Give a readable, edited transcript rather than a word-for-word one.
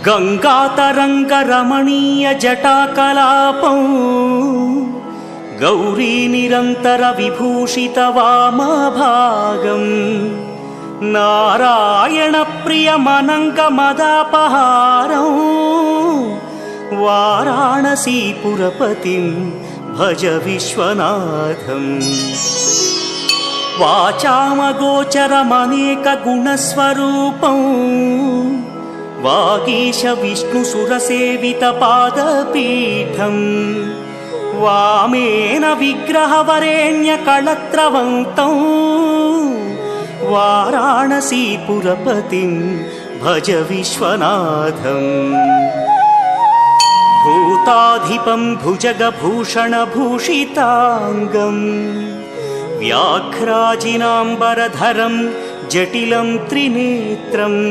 गंगातरंगरमणीय जटाकलापं गौरी निरंतर विभूषित वामभागं नारायण प्रियमनंग मदापहारं वाराणसीपुरपतिं भज विश्वनाथम्। वाचामगोचरमनेक गुणस्वरूपं वागीश विष्णुसुरसेवितपादपीठं वामेन विग्रहवरेण्यकळत्रवन्तं वाराणसीपुरपतिं भज विश्वनाथम्। भूताधिपं भुजगभूषणभूषिताङ्गं व्याघ्राजिनाम्बरधरं जटिलं त्रिनेत्रम्